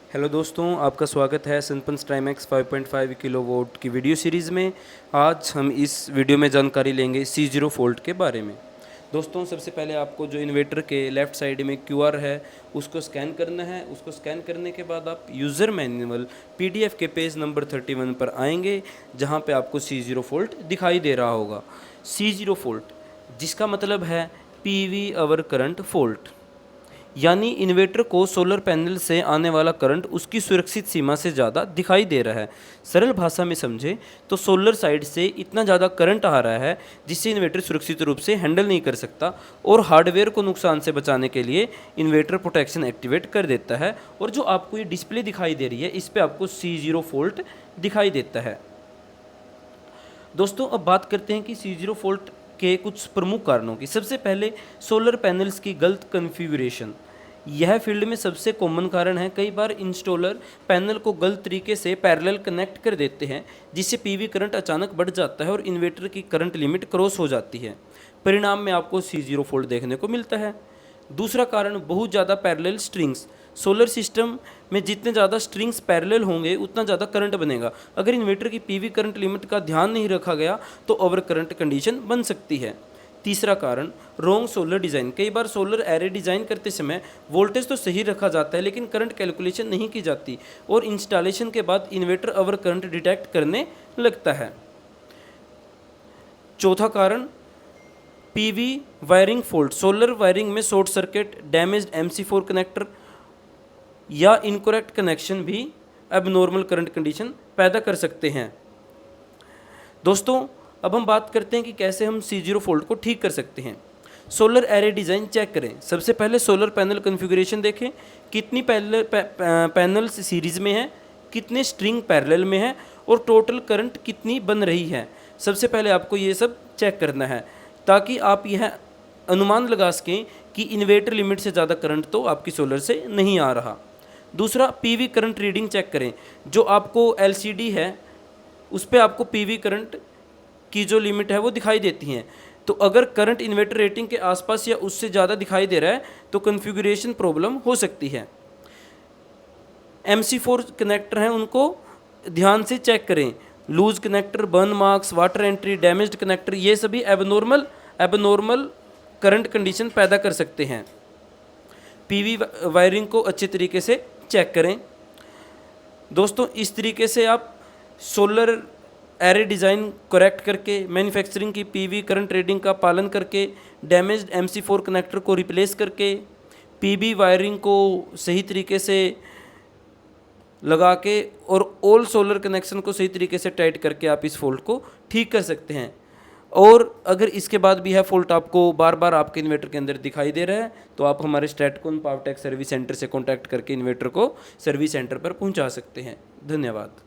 Hello दोस्तों, आपका स्वागत है सनपंस ट्राइमैक्स 5.5 किलोवाट की वीडियो सीरीज़ में। आज हम इस वीडियो में जानकारी लेंगे C0 फोल्ट के बारे में। दोस्तों, सबसे पहले आपको जो इन्वर्टर के लेफ़्ट साइड में QR है उसको स्कैन करना है। उसको स्कैन करने के बाद आप यूज़र मैनुअल PDF के पेज नंबर 31 पर आएंगे, जहां पे आपको C0 फोल्ट दिखाई दे रहा होगा। C0 फोल्ट जिसका मतलब है PV अवर करंट फोल्ट, यानी इन्वर्टर को सोलर पैनल से आने वाला करंट उसकी सुरक्षित सीमा से ज़्यादा दिखाई दे रहा है। सरल भाषा में समझे तो सोलर साइड से इतना ज़्यादा करंट आ रहा है जिससे इन्वर्टर सुरक्षित रूप से हैंडल नहीं कर सकता, और हार्डवेयर को नुकसान से बचाने के लिए इन्वर्टर प्रोटेक्शन एक्टिवेट कर देता है। और जो आपको ये डिस्प्ले दिखाई दे रही है, इस पर आपको C0 फोल्ट दिखाई देता है। दोस्तों, अब बात करते हैं कि C0 फोल्ट के कुछ प्रमुख कारणों की। सबसे पहले सोलर पैनल्स की गलत कॉन्फ़िगरेशन। यह फील्ड में सबसे कॉमन कारण है। कई बार इंस्टॉलर पैनल को गलत तरीके से पैरेलल कनेक्ट कर देते हैं, जिससे पीवी करंट अचानक बढ़ जाता है और इन्वर्टर की करंट लिमिट क्रॉस हो जाती है। परिणाम में आपको C0 फोल्ट देखने को मिलता है। दूसरा कारण, बहुत ज़्यादा पैरेलल स्ट्रिंग्स। सोलर सिस्टम में जितने ज़्यादा स्ट्रिंग्स पैरेलल होंगे उतना ज़्यादा करंट बनेगा। अगर इन्वर्टर की पीवी करंट लिमिट का ध्यान नहीं रखा गया तो ओवर करंट कंडीशन बन सकती है। तीसरा कारण, रॉन्ग सोलर डिज़ाइन। कई बार सोलर एरे डिज़ाइन करते समय वोल्टेज तो सही रखा जाता है, लेकिन करंट कैलकुलेशन नहीं की जाती और इंस्टॉलेशन के बाद इन्वर्टर ओवर करंट डिटेक्ट करने लगता है। चौथा कारण, PV wiring fault. Solar wiring में short circuit, damaged MC4 connector या इनकरेक्ट कनेक्शन भी एबनॉर्मल करंट कंडीशन पैदा कर सकते हैं। दोस्तों, अब हम बात करते हैं कि कैसे हम C0 फोल्ट को ठीक कर सकते हैं। सोलर एरे डिज़ाइन चेक करें। सबसे पहले सोलर पैनल कॉन्फ़िगरेशन देखें, कितनी पैनल्स सीरीज़ में है, कितने स्ट्रिंग पैरेलल में है और टोटल करंट कितनी बन रही है। सबसे पहले आपको ये सब चेक करना है ताकि आप यह अनुमान लगा सकें कि इन्वर्टर लिमिट से ज़्यादा करंट तो आपकी सोलर से नहीं आ रहा। दूसरा, पीवी करंट रीडिंग चेक करें। जो आपको LCD है उस पर आपको पीवी करंट की जो लिमिट है वो दिखाई देती हैं। तो अगर करंट इन्वर्टर रेटिंग के आसपास या उससे ज़्यादा दिखाई दे रहा है तो कॉन्फ़िगरेशन प्रॉब्लम हो सकती है। MC4 कनेक्टर हैं, उनको ध्यान से चेक करें। Loose connector, burn marks, water entry, damaged connector, ये सभी एबनॉर्मल करंट कंडीशन पैदा कर सकते हैं। पीवी वायरिंग को अच्छे तरीके से चेक करें। दोस्तों, इस तरीके से आप सोलर एरे डिज़ाइन करेक्ट करके, मैन्युफैक्चरिंग की पीवी करंट रेटिंग का पालन करके, डैमेज्ड MC4 कनेक्टर को रिप्लेस करके, पीवी वायरिंग को सही तरीके से लगा के और ऑल सोलर कनेक्शन को सही तरीके से टाइट करके आप इस फॉल्ट को ठीक कर सकते हैं। और अगर इसके बाद भी यह फॉल्ट आपको बार बार आपके इन्वर्टर के अंदर दिखाई दे रहा है तो आप हमारे स्ट्रैटकॉन पावरटेक सर्विस सेंटर से कॉन्टैक्ट करके इन्वर्टर को सर्विस सेंटर पर पहुंचा सकते हैं। धन्यवाद।